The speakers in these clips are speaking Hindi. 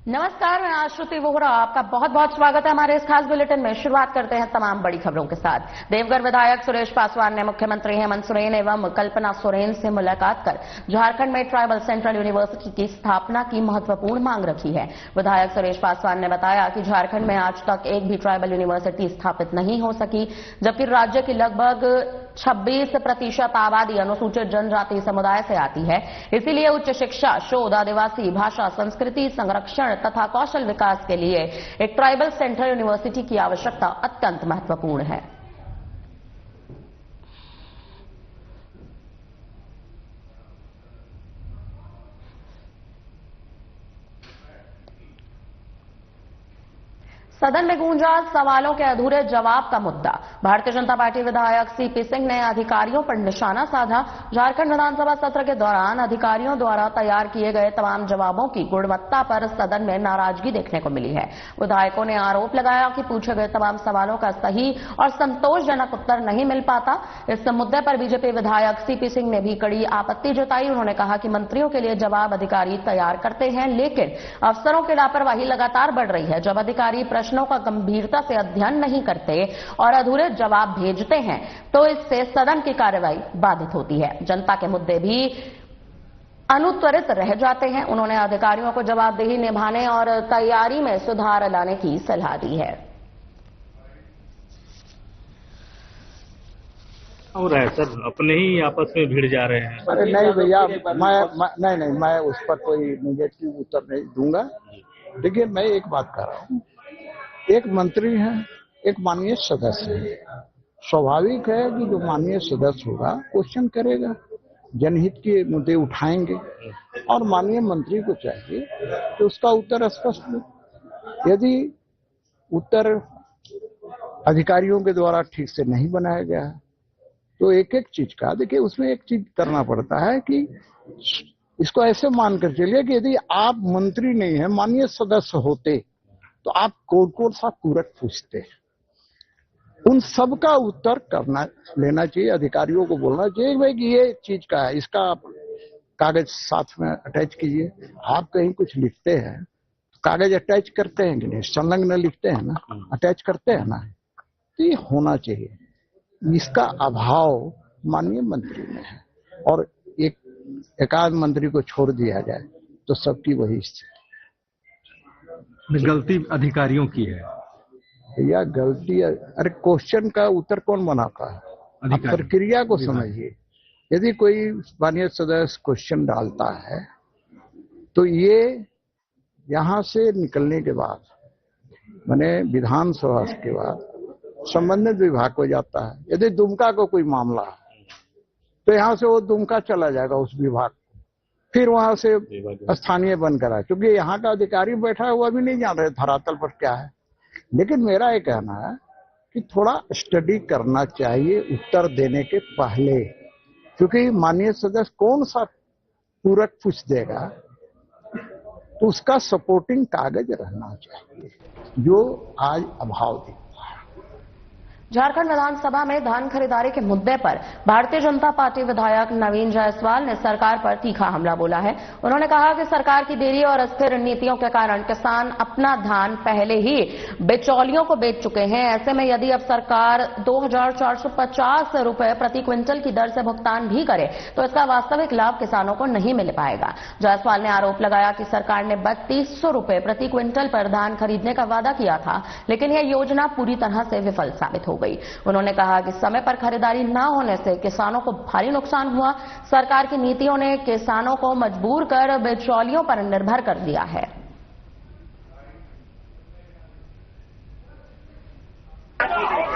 नमस्कार, मैं आश्रुति वोहरा। आपका बहुत बहुत स्वागत है हमारे इस खास बुलेटिन में। शुरुआत करते हैं तमाम बड़ी खबरों के साथ। देवघर विधायक सुरेश पासवान ने मुख्यमंत्री हेमंत सोरेन एवं कल्पना सोरेन से मुलाकात कर झारखंड में ट्राइबल सेंट्रल यूनिवर्सिटी की स्थापना की महत्वपूर्ण मांग रखी है। विधायक सुरेश पासवान ने बताया कि झारखंड में आज तक एक भी ट्राइबल यूनिवर्सिटी स्थापित नहीं हो सकी, जबकि राज्य की लगभग 26% आबादी अनुसूचित जनजाति समुदाय से आती है। इसीलिए उच्च शिक्षा, शोध, आदिवासी भाषा, संस्कृति संरक्षण तथा कौशल विकास के लिए एक ट्राइबल सेंट्रल यूनिवर्सिटी की आवश्यकता अत्यंत महत्वपूर्ण है। सदन में गूंजा सवालों के अधूरे जवाब का मुद्दा। भारतीय जनता पार्टी विधायक सीपी सिंह ने अधिकारियों पर निशाना साधा। झारखंड विधानसभा सत्र के दौरान अधिकारियों द्वारा तैयार किए गए तमाम जवाबों की गुणवत्ता पर सदन में नाराजगी देखने को मिली है। विधायकों ने आरोप लगाया कि पूछे गए तमाम सवालों का सही और संतोषजनक उत्तर नहीं मिल पाता। इस मुद्दे पर बीजेपी विधायक सीपी सिंह ने भी कड़ी आपत्ति जताई। उन्होंने कहा कि मंत्रियों के लिए जवाब अधिकारी तैयार करते हैं, लेकिन अफसरों की लापरवाही लगातार बढ़ रही है। जब अधिकारी प्रश्नों का गंभीरता से अध्ययन नहीं करते और अधूरे जवाब भेजते हैं तो इससे सदन की कार्रवाई बाधित होती है। जनता के मुद्दे भी अनुत्तरित रह जाते हैं। उन्होंने अधिकारियों को जवाबदेही निभाने और तैयारी में सुधार लाने की सलाह दी है। हो रहा है सर, अपने ही आपस में भिड़ जा रहे हैं। अरे नहीं भैया, मैं उस पर कोई निगेटिव उत्तर नहीं दूंगा। देखिए, मैं एक बात कर रहा हूँ, एक मंत्री है, एक माननीय सदस्य है। स्वाभाविक है कि जो माननीय सदस्य होगा क्वेश्चन करेगा, जनहित के मुद्दे उठाएंगे और माननीय मंत्री को चाहिए कि उसका उत्तर स्पष्ट हो। यदि उत्तर अधिकारियों के द्वारा ठीक से नहीं बनाया गया है तो एक एक चीज का देखिए, उसमें एक चीज करना पड़ता है कि इसको ऐसे मानकर चलिए कि यदि आप मंत्री नहीं है, माननीय सदस्य होते तो आप कौन सा पूरक पूछते हैं। उन सब का उत्तर लेना चाहिए। अधिकारियों को बोलना चाहिए भाई कि ये चीज का है, इसका कागज साथ में अटैच कीजिए। आप कहीं कुछ लिखते हैं, कागज अटैच करते हैं कि नहीं, संलग्न लिखते हैं ना, अटैच करते हैं ना, तो ये होना चाहिए। इसका अभाव माननीय मंत्री में है और एकाध मंत्री को छोड़ दिया जाए तो सबकी वही स्थिति। गलती अधिकारियों की है भैया, गलती अरे क्वेश्चन का उत्तर कौन बनाता है? आप प्रक्रिया को समझिए। यदि कोई माननीय सदस्य क्वेश्चन डालता है तो ये यहां से निकलने के बाद माने विधानसभा के बाद संबंधित विभाग को जाता है। यदि दुमका को कोई मामला है तो यहां से वो दुमका चला जाएगा उस विभाग, फिर वहां से स्थानीय बनकर आए, क्योंकि यहाँ का अधिकारी बैठा हुआ भी नहीं जान रहे धरातल पर क्या है। लेकिन मेरा ये कहना है कि थोड़ा स्टडी करना चाहिए उत्तर देने के पहले, क्योंकि माननीय सदस्य कौन सा पूरक पूछ देगा तो उसका सपोर्टिंग कागज रहना चाहिए, जो आज अभाव दिखता है। झारखंड विधानसभा में धान खरीदारी के मुद्दे पर भारतीय जनता पार्टी विधायक नवीन जायसवाल ने सरकार पर तीखा हमला बोला है। उन्होंने कहा कि सरकार की देरी और अस्थिर नीतियों के कारण किसान अपना धान पहले ही बिचौलियों को बेच चुके हैं। ऐसे में यदि अब सरकार 2,450 रुपए प्रति क्विंटल की दर से भुगतान भी करे तो इसका वास्तविक लाभ किसानों को नहीं मिल पाएगा। जायसवाल ने आरोप लगाया कि सरकार ने 3200 रुपए प्रति क्विंटल पर धान खरीदने का वादा किया था, लेकिन यह योजना पूरी तरह से विफल साबित हो गई। उन्होंने कहा कि समय पर खरीदारी न होने से किसानों को भारी नुकसान हुआ। सरकार की नीतियों ने किसानों को मजबूर कर बिचौलियों पर निर्भर कर दिया है।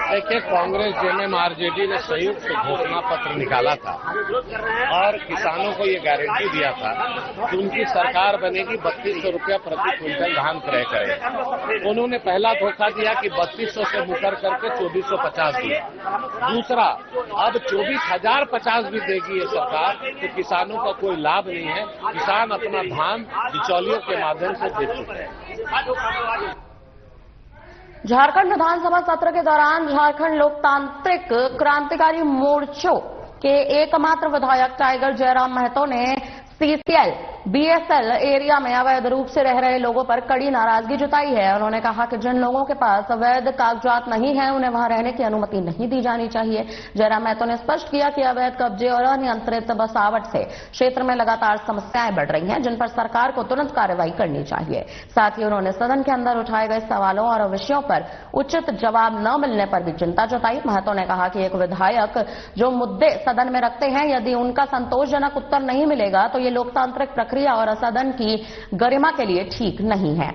देखिए, कांग्रेस जेएमएम आरजेडी ने संयुक्त घोषणा पत्र निकाला था और किसानों को ये गारंटी दिया था कि उनकी सरकार बनेगी 3200 रुपया प्रति क्विंटल धान क्रय करेगी। उन्होंने पहला धोखा दिया कि 3200 से मुकर करके 2450 दिया। दूसरा, अब 24,050 भी देगी ये सरकार तो किसानों का कोई लाभ नहीं है। किसान अपना धान बिचौलियों के माध्यम से बेच चुके हैं। झारखंड विधानसभा सत्र के दौरान झारखंड लोकतांत्रिक क्रांतिकारी मोर्चों के एकमात्र विधायक टाइगर जयराम महतो ने सीसीएल बीएसएल एरिया में अवैध रूप से रह रहे लोगों पर कड़ी नाराजगी जताई है। उन्होंने कहा कि जिन लोगों के पास अवैध कागजात नहीं है उन्हें वहां रहने की अनुमति नहीं दी जानी चाहिए। जयराम महतो ने स्पष्ट किया कि अवैध कब्जे और अनियंत्रित बसावट से क्षेत्र में लगातार समस्याएं बढ़ रही हैं, जिन पर सरकार को तुरंत कार्रवाई करनी चाहिए। साथ ही उन्होंने सदन के अंदर उठाए गए सवालों और विषयों पर उचित जवाब न मिलने पर भी चिंता जताई। महतो ने कहा कि एक विधायक जो मुद्दे सदन में रखते हैं, यदि उनका संतोषजनक उत्तर नहीं मिलेगा तो ये लोकतांत्रिक प्रक्रिया और सदन की गरिमा के लिए ठीक नहीं है।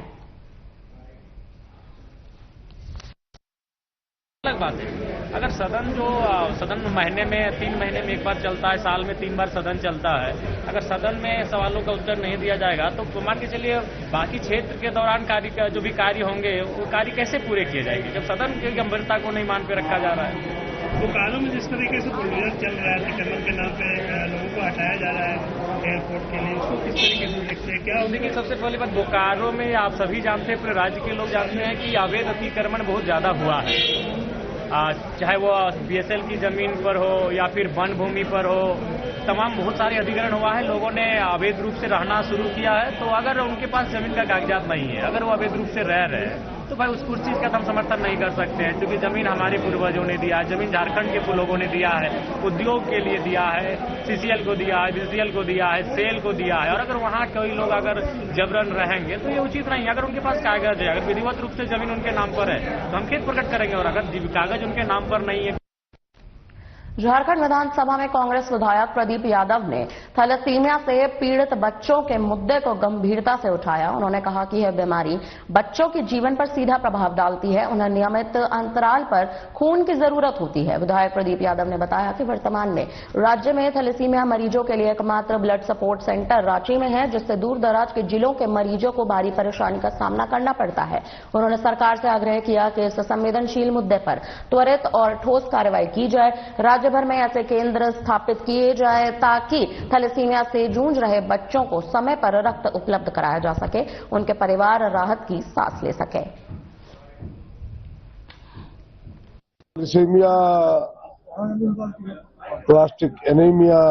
अलग बात है, अगर सदन महीने में 3 महीने में एक बार चलता है, साल में 3 बार सदन चलता है, अगर सदन में सवालों का उत्तर नहीं दिया जाएगा तो मान के चलिए बाकी क्षेत्र के दौरान जो भी कार्य होंगे वो कार्य कैसे पूरे किए जाएंगे जब सदन की गंभीरता को नहीं मान पे रखा जा रहा है। बोकारो में जिस तरीके से प्रोविजन चल रहा है, अतिक्रमण के नाम पे लोगों को हटाया जा रहा है एयरपोर्ट के लिए, इसको किस तरीके से देखते हैं? क्या देखिए, सबसे पहली बात, बोकारो में आप सभी जानते हैं, पूरे राज्य के लोग जानते हैं कि अवैध अतिक्रमण बहुत ज्यादा हुआ है। चाहे वो बीएसएल की जमीन पर हो या फिर वन भूमि पर हो, तमाम बहुत सारे अधिग्रहण हुआ है। लोगों ने अवैध रूप से रहना शुरू किया है। तो अगर उनके पास जमीन का कागजात नहीं है, अगर वो अवैध रूप से रह रहे हैं तो भाई उस चीज का हम समर्थन नहीं कर सकते हैं, क्योंकि जमीन हमारे पूर्वजों ने दिया है, जमीन झारखंड के लोगों ने दिया है, उद्योग के लिए दिया है, सीसीएल को दिया है, बीसीएल को दिया है, सेल को दिया है। और अगर वहाँ कोई लोग अगर जबरन रहेंगे तो ये उचित नहीं है। अगर उनके पास कागज है, अगर विधिवत रूप से जमीन उनके नाम पर है तो हम खेद प्रकट करेंगे, और अगर कागज उनके नाम पर नहीं है। झारखंड विधानसभा में कांग्रेस विधायक प्रदीप यादव ने थैलेसीमिया से पीड़ित बच्चों के मुद्दे को गंभीरता से उठाया। उन्होंने कहा कि यह बीमारी बच्चों के जीवन पर सीधा प्रभाव डालती है, उन्हें नियमित अंतराल पर खून की जरूरत होती है। विधायक प्रदीप यादव ने बताया कि वर्तमान में राज्य में थैलेसीमिया मरीजों के लिए एकमात्र ब्लड सपोर्ट सेंटर रांची में है, जिससे दूर दराज के जिलों के मरीजों को भारी परेशानी का सामना करना पड़ता है। उन्होंने सरकार से आग्रह किया कि इस संवेदनशील मुद्दे पर त्वरित और ठोस कार्रवाई की जाए। राज्य भर में ऐसे केंद्र स्थापित किए जाए ताकि थैलेसीमिया से जूझ रहे बच्चों को समय पर रक्त उपलब्ध कराया जा सके, उनके परिवार राहत की सांस ले सके। थैलेसीमिया, प्लास्टिक एनीमिया,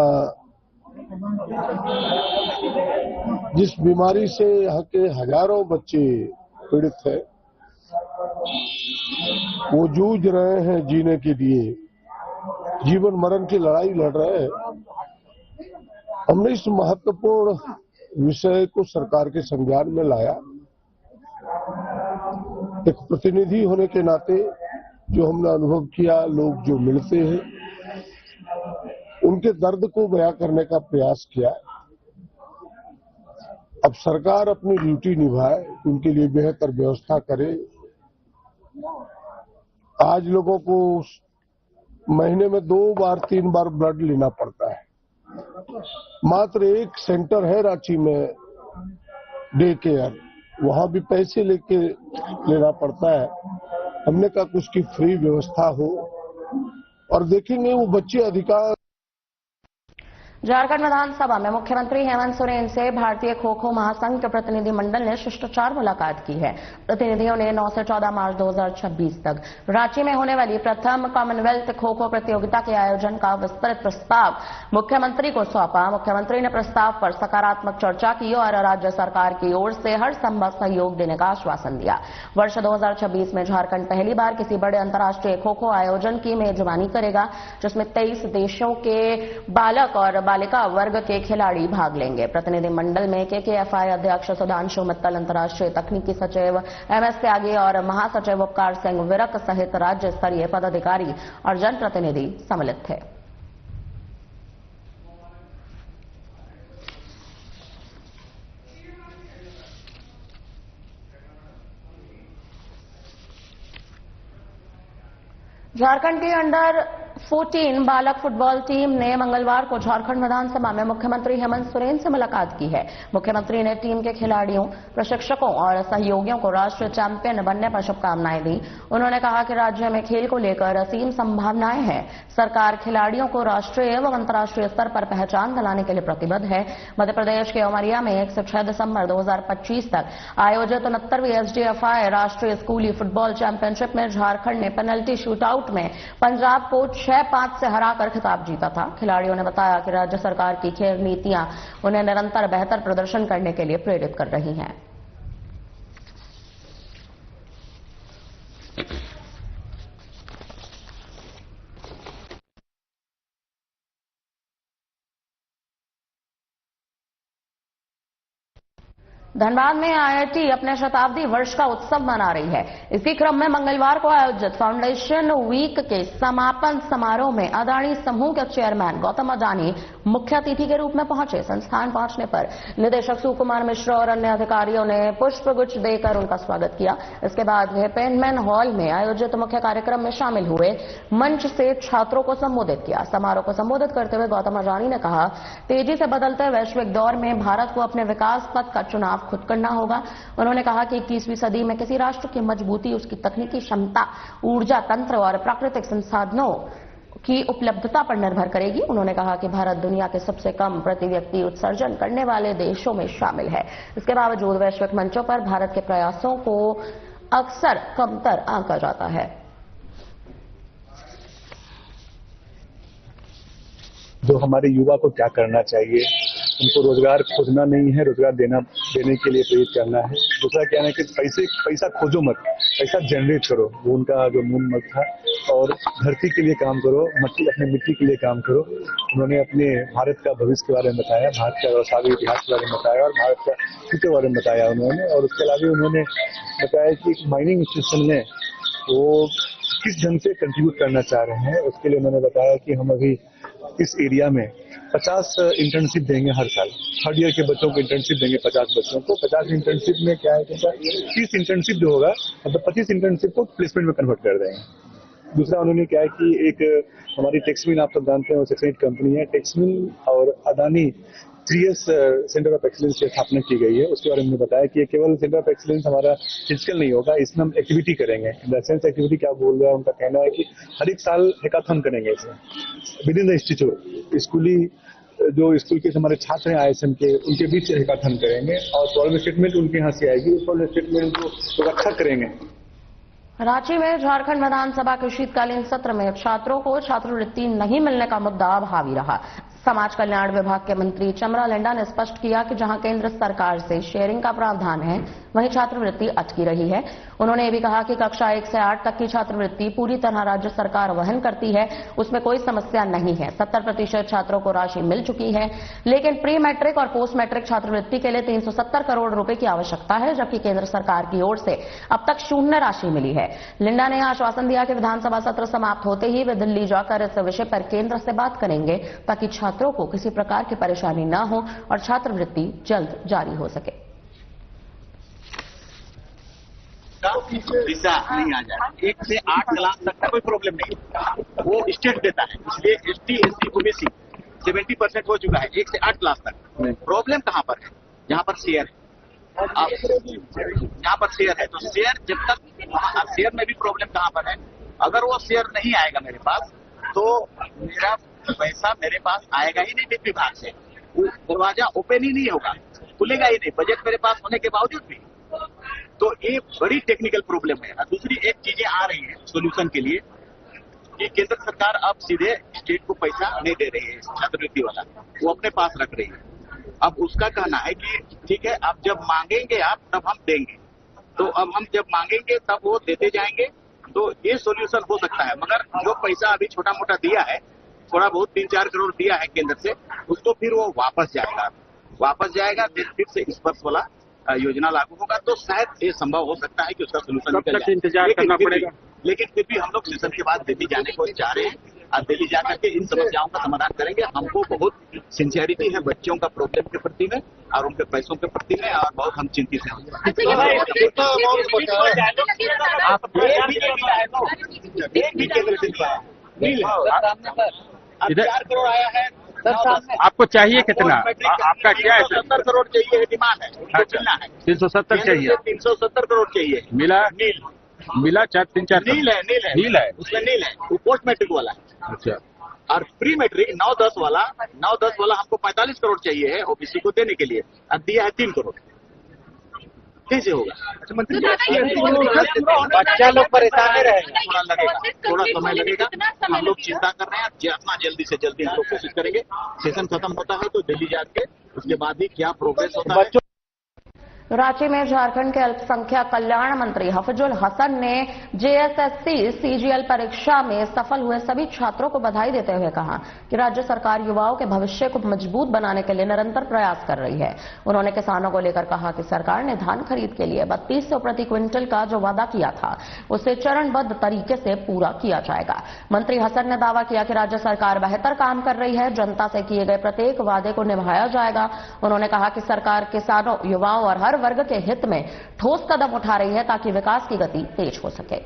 जिस बीमारी से यहाँ के हजारों बच्चे पीड़ित हैं, वो जूझ रहे हैं जीने के लिए, जीवन मरण की लड़ाई लड़ रहे हैं। हमने इस महत्वपूर्ण विषय को सरकार के संज्ञान में लाया। एक प्रतिनिधि होने के नाते जो हमने अनुभव किया, लोग जो मिलते हैं उनके दर्द को बयां करने का प्रयास किया। अब सरकार अपनी ड्यूटी निभाए, उनके लिए बेहतर व्यवस्था करे। आज लोगों को महीने में 2 बार 3 बार ब्लड लेना पड़ता है। मात्र एक सेंटर है रांची में डे केयर, वहां भी पैसे लेके लेना पड़ता है। हमने कहा कुछ की फ्री व्यवस्था हो, और देखेंगे वो बच्चे अधिकार। झारखंड विधानसभा में मुख्यमंत्री हेमंत सोरेन से भारतीय खो खो महासंघ के प्रतिनिधि मंडल ने शिष्टाचार मुलाकात की है। प्रतिनिधियों ने 9 से 14 मार्च 2026 तक रांची में होने वाली प्रथम कॉमनवेल्थ खो खो प्रतियोगिता के आयोजन का विस्तृत प्रस्ताव मुख्यमंत्री को सौंपा। मुख्यमंत्री ने प्रस्ताव पर सकारात्मक चर्चा की और राज्य सरकार की ओर से हर संभव सहयोग देने का आश्वासन दिया। वर्ष 2026 में झारखंड पहली बार किसी बड़े अंतर्राष्ट्रीय खो खो आयोजन की मेजबानी करेगा, जिसमें 23 देशों के बालक और बालिका वर्ग के खिलाड़ी भाग लेंगे। प्रतिनिधि मंडल में केकेएफआई अध्यक्ष सुधांशु मित्तल, अंतर्राष्ट्रीय तकनीकी सचिव एमएस त्यागी और महासचिव उपकार सिंह विरक सहित राज्य स्तरीय पदाधिकारी और जनप्रतिनिधि सम्मिलित थे। झारखंड की अंडर 14 बालक फुटबॉल टीम ने मंगलवार को झारखंड विधानसभा में मुख्यमंत्री हेमंत सोरेन से मुलाकात की है। मुख्यमंत्री ने टीम के खिलाड़ियों, प्रशिक्षकों और सहयोगियों को राष्ट्रीय चैंपियन बनने पर शुभकामनाएं दी। उन्होंने कहा कि राज्य में खेल को लेकर असीम संभावनाएं हैं। सरकार खिलाड़ियों को राष्ट्रीय एवं अंतर्राष्ट्रीय स्तर पर पहचान दिलाने के लिए प्रतिबद्ध है। मध्य प्रदेश के उमरिया में 1 से 6 दिसंबर 2025 तक आयोजित 69वीं एसडीएफआई राष्ट्रीय स्कूली फुटबॉल चैंपियनशिप में झारखंड ने पेनल्टी शूटआउट में पंजाब को 6 6-5 से हराकर खिताब जीता था। खिलाड़ियों ने बताया कि राज्य सरकार की खेल नीतियां उन्हें निरंतर बेहतर प्रदर्शन करने के लिए प्रेरित कर रही हैं। धनबाद में आईआईटी अपने शताब्दी वर्ष का उत्सव मना रही है। इसी क्रम में मंगलवार को आयोजित फाउंडेशन वीक के समापन समारोह में अदानी समूह के चेयरमैन गौतम अडानी मुख्य अतिथि के रूप में पहुंचे। संस्थान पहुंचने पर निदेशक सुकुमार मिश्रा और अन्य अधिकारियों ने पुष्पगुच्छ देकर उनका स्वागत किया। इसके बाद वे पेनमैन हॉल में आयोजित मुख्य कार्यक्रम में शामिल हुए। मंच से छात्रों को संबोधित किया। समारोह को संबोधित करते हुए गौतम अडानी ने कहा, तेजी से बदलते वैश्विक दौर में भारत को अपने विकास पथ का चुनाव खुद करना होगा। उन्होंने कहा कि 21वीं सदी में किसी राष्ट्र की मजबूती उसकी तकनीकी क्षमता, ऊर्जा तंत्र और प्राकृतिक संसाधनों की उपलब्धता पर निर्भर करेगी। उन्होंने कहा कि भारत दुनिया के सबसे कम प्रति व्यक्ति उत्सर्जन करने वाले देशों में शामिल है। इसके बावजूद वैश्विक मंचों पर भारत के प्रयासों को अक्सर कमतर आंका जाता है। जो हमारे युवा को क्या करना चाहिए, उनको रोजगार खोजना नहीं है, रोजगार देने के लिए प्रेरित करना है। दूसरा क्या है कि पैसा खोजो मत, पैसा जनरेट करो, वो उनका जो मूल मत था। और धरती के लिए काम करो, अपने मिट्टी के लिए काम करो। उन्होंने अपने भारत का भविष्य के बारे में बताया, भारत का व्यवसायिक इतिहास के बारे में बताया और भारत का फ्यूचर के बारे में बताया उन्होंने। और उसके अलावा उन्होंने बताया कि माइनिंग इंस्टीट्यूशन में वो किस ढंग से कंट्रीब्यूट करना चाह रहे हैं। उसके लिए उन्होंने बताया कि हम अभी इस एरिया में 50 इंटर्नशिप देंगे हर साल। थर्ड ईयर के बच्चों को इंटर्नशिप देंगे, 50 बच्चों को। 50 इंटर्नशिप में क्या है कि 30 इंटर्नशिप जो होगा, मतलब 25 इंटर्नशिप को प्लेसमेंट में कन्वर्ट कर देंगे। दूसरा उन्होंने क्या है कि एक हमारी टेक्समिल, आप सब जानते हैं, वो सेक्शन 8 कंपनी है। टेक्समिल और Adani 3S centre of excellence की स्थापना की गई है। उसके बारे में बताया कि केवल सेंटर ऑफ एक्सीलेंस हमारा फिजिकल नहीं होगा, इसमें हम एक्टिविटी करेंगे। लाइसेंस एक्टिविटी क्या बोल रहा है, उनका कहना है कि हर एक साल हैकाथन करेंगे इसमें with in the institute. School के हमारे छात्र हैं ISM के, उनके बीच हैकाथन करेंगे और प्रॉब्लम स्टेटमेंट उनके यहाँ से आएगी। उस प्रॉब्लम स्टेटमेंट को रक्षा करेंगे। रांची में झारखंड विधानसभा के शीतकालीन सत्र में छात्रों को छात्रवृत्ति नहीं मिलने का मुद्दा हावी रहा। समाज कल्याण विभाग के मंत्री चमरा लेंडा ने स्पष्ट किया कि जहां केंद्र सरकार से शेयरिंग का प्रावधान है, वहीं छात्रवृत्ति अटकी रही है। उन्होंने ये भी कहा कि कक्षा 1 से 8 तक की छात्रवृत्ति पूरी तरह राज्य सरकार वहन करती है, उसमें कोई समस्या नहीं है। 70% छात्रों को राशि मिल चुकी है, लेकिन प्री मैट्रिक और पोस्ट मैट्रिक छात्रवृत्ति के लिए 370 करोड़ रुपए की आवश्यकता है, जबकि केंद्र सरकार की ओर से अब तक शून्य राशि मिली है। लिंडा ने आश्वासन दिया कि विधानसभा सत्र समाप्त होते ही वे दिल्ली जाकर इस विषय पर केंद्र से बात करेंगे, ताकि छात्रों को किसी प्रकार की परेशानी न हो और छात्रवृत्ति जल्द जारी हो सके। वीजा नहीं आ जाए, 1 से 8 क्लास तक का कोई प्रॉब्लम नहीं, वो स्टेट देता है। इसलिए ST SC OBC 70% हो चुका है 1 से 8 क्लास तक। प्रॉब्लम कहाँ पर है? जहाँ पर शेयर है। जहाँ पर शेयर है, तो शेयर जब तक शेयर में भी प्रॉब्लम कहाँ पर है? अगर वो शेयर नहीं आएगा मेरे पास, तो मेरा पैसा मेरे पास आएगा ही नहीं वित्त विभाग से। वो दरवाजा ओपन ही नहीं होगा, खुलेगा ही नहीं, बजट मेरे पास होने के बावजूद भी। तो ये बड़ी टेक्निकल प्रॉब्लम है। और दूसरी एक चीजें आ रही है सोल्यूशन के लिए कि केंद्र सरकार अब सीधे स्टेट को पैसा नहीं दे रही है, छात्रवृत्ति वाला वो अपने पास रख रही है। अब उसका कहना है कि ठीक है, आप जब मांगेंगे आप तब हम देंगे। तो अब हम जब मांगेंगे तब वो देते जाएंगे, तो ये सोल्यूशन हो सकता है। मगर जो पैसा अभी छोटा मोटा दिया है, थोड़ा बहुत 3-4 करोड़ दिया है केंद्र से, उसको फिर वो वापस जाएगा फिर से इस वर्ष वाला योजना लागू होगा। तो शायद ये संभव हो सकता है कि उसका सोल्यूशन निकल जाए। इंतजार करना पड़ेगा, लेकिन फिर भी हम लोग सेशन के बाद दिल्ली जाने को चाह रहे हैं और दिल्ली जाकर के इन समस्याओं का समाधान करेंगे। हमको बहुत सिंसियरिटी है बच्चों का प्रॉब्लम के प्रति में और उनके पैसों के प्रति में, और बहुत हम चिंतित हैं। इधर 4 करोड़ आया है, आपको चाहिए कितना? आपका क्या है? 70 करोड़ चाहिए है, डिमांड है, मिलना है। 370 चाहिए, 370 करोड़ चाहिए। मिला? मिला 3-4 नील है, उसमें नील है, वो पोस्ट मैट्रिक वाला है। अच्छा। और प्री मैट्रिक 9-10 वाला हमको 45 करोड़ चाहिए है OBC को देने के लिए, और दिया है 3 करोड़। कैसे होगा? अच्छा मंत्री बच्चा लोग परेशान रहेंगे। थोड़ा समय लगेगा। हम लोग चिंता कर रहे हैं, जितना जल्दी से जल्दी हम लोग कोशिश करेंगे। सेशन खत्म होता है तो दिल्ली जाके उसके बाद ही क्या प्रोग्रेस होता है। रांची में झारखंड के अल्पसंख्यक कल्याण मंत्री हफीजुल हसन ने जेएसएससी सीजीएल परीक्षा में सफल हुए सभी छात्रों को बधाई देते हुए कहा कि राज्य सरकार युवाओं के भविष्य को मजबूत बनाने के लिए निरंतर प्रयास कर रही है। उन्होंने किसानों को लेकर कहा कि सरकार ने धान खरीद के लिए 3200 प्रति क्विंटल का जो वादा किया था उसे चरणबद्ध तरीके से पूरा किया जाएगा। मंत्री हसन ने दावा किया कि राज्य सरकार बेहतर काम कर रही है, जनता से किए गए प्रत्येक वादे को निभाया जाएगा। उन्होंने कहा कि सरकार किसानों, युवाओं और हर वर्ग के हित में ठोस कदम उठा रही है ताकि विकास की गति तेज हो सके।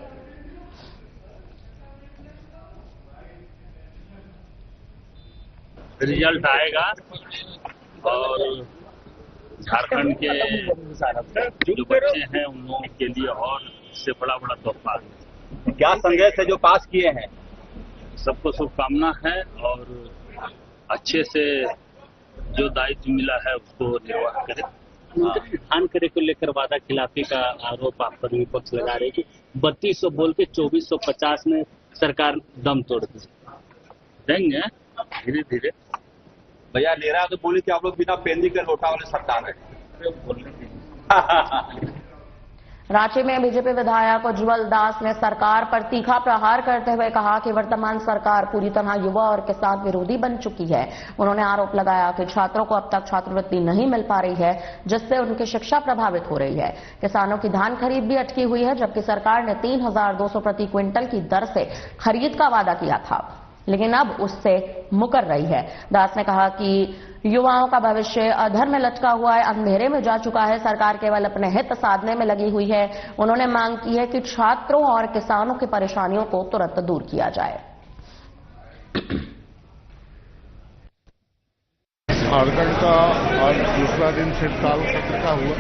रिजल्ट आएगा और झारखंड के जो बच्चे हैं उन लोगों के लिए और इससे बड़ा तोहफा है। क्या संदेश है जो पास किए हैं? सबको शुभकामना है और अच्छे से जो दायित्व मिला है उसको निर्वाह करें। धान करे को लेकर वादा खिलाफी का आरोप आप पर विपक्ष लगा रहे कि 3200 बोल के 2450 में सरकार दम तोड़ देंगे धीरे धीरे। भैया ले रहा है तो बोले कि आप लोग बिना पेंदी के लौटा वाले सरकार है। रांची में बीजेपी विधायक उज्जवल दास ने सरकार पर तीखा प्रहार करते हुए कहा कि वर्तमान सरकार पूरी तरह युवा और किसान विरोधी बन चुकी है। उन्होंने आरोप लगाया कि छात्रों को अब तक छात्रवृत्ति नहीं मिल पा रही है, जिससे उनकी शिक्षा प्रभावित हो रही है। किसानों की धान खरीद भी अटकी हुई है, जबकि सरकार ने 3200 प्रति क्विंटल की दर से खरीद का वादा किया था, लेकिन अब उससे मुकर रही है। दास ने कहा कि युवाओं का भविष्य अधर में लटका हुआ है, अंधेरे में जा चुका है। सरकार केवल अपने हित साधने में लगी हुई है। उन्होंने मांग की है कि छात्रों और किसानों की परेशानियों को तुरंत दूर किया जाए। झारखंड का आज दूसरा दिन शीतकाल सत्र का हुआ।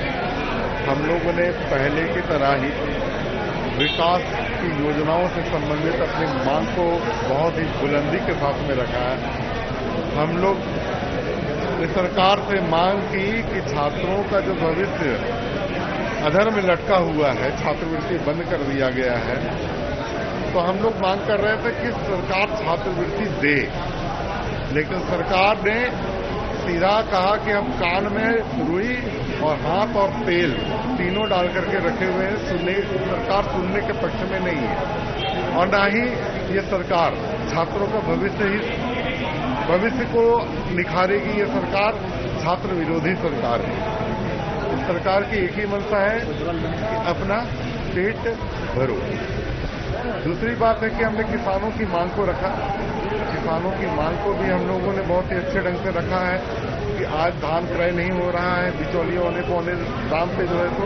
हम लोगों ने पहले की तरह ही विकास की योजनाओं से संबंधित अपनी मांग को बहुत ही बुलंदी के साथ में रखा है। हम लोग सरकार से मांग की कि छात्रों का जो भविष्य अधर में लटका हुआ है, छात्रवृत्ति बंद कर दिया गया है, तो हम लोग मांग कर रहे थे कि सरकार छात्रवृत्ति दे, लेकिन सरकार ने सीधा कहा कि हम कान में रुई और हाथ और तेल तीनों डाल करके रखे हुए हैं। सरकार सुनने के पक्ष में नहीं है और न ही ये सरकार छात्रों का भविष्य को निखारेगी। ये सरकार छात्र विरोधी सरकार है। इस सरकार की एक ही मंशा है कि अपना पेट भरो। दूसरी बात है कि हमने किसानों की मांग को रखा। किसानों की मांग को भी हम लोगों ने बहुत ही अच्छे ढंग से रखा है कि आज धान क्रय नहीं हो रहा है, बिचौलिए होने पौने दाम पे जो है तो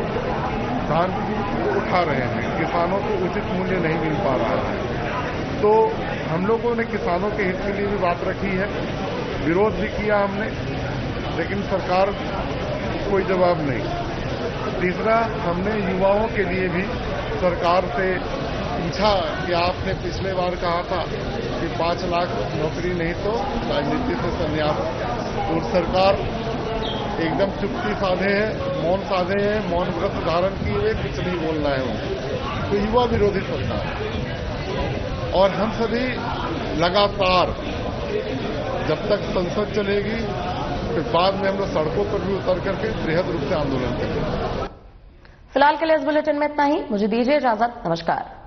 धान उठा रहे हैं, किसानों को उचित मूल्य नहीं मिल पा रहा है। तो हम लोगों ने किसानों के हित के लिए भी बात रखी है, विरोध भी किया हमने, लेकिन सरकार कोई जवाब नहीं। तीसरा, हमने युवाओं के लिए भी सरकार से पूछा कि आपने पिछले बार कहा था कि 5 लाख नौकरी नहीं तो राजनीति से संन्यास। और सरकार एकदम चुप्पी साधे है, मौन साधे है, मौन व्रत धारण किए हुए, कुछ नहीं बोलना है उनको। तो युवा विरोधी सरकार है। और हम सभी लगातार जब तक संसद चलेगी फिर बाद में हम लोग सड़कों पर भी उतर करके बृहद रूप से आंदोलन करेंगे। फिलहाल के लिए इस बुलेटिन में इतना ही। मुझे दीजिए इजाजत। नमस्कार।